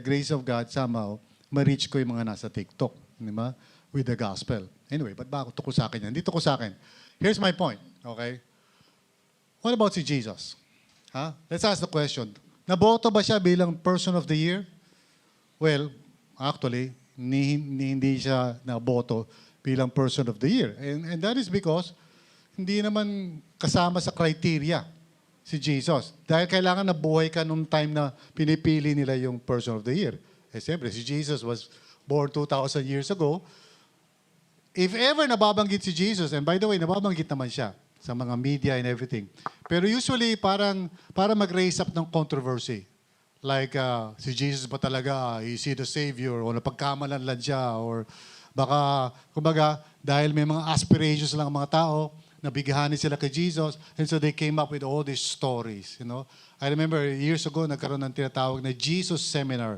grace of God, somehow, ma-reach ko yung mga nasa TikTok, di ba? With the gospel. Anyway, ba't ba ako tukol sa akin yan? Hindi tukol sa akin. Here's my point, okay? What about si Jesus? Ha? Let's ask the question. Naboto ba siya bilang person of the year? Well, actually, hindi siya naboto bilang person of the year. And that is because hindi naman kasama sa criteria si Jesus. Dahil kailangan na buhay ka nung time na pinipili nila yung person of the year. Eh, siyempre, si Jesus was born 2,000 years ago. If ever nababanggit si Jesus, and by the way, nababanggit naman siya sa mga media and everything. Pero usually, para mag-raise up ng controversy. Like, si Jesus ba talaga, is he the Savior? O napagkamalan lang siya? Or baka, kumbaga, dahil may mga aspirations lang ang mga tao, nabighanin sila kay Jesus, and so they came up with all these stories, you know. I remember years ago, nagkaroon ng tinatawag na Jesus Seminar.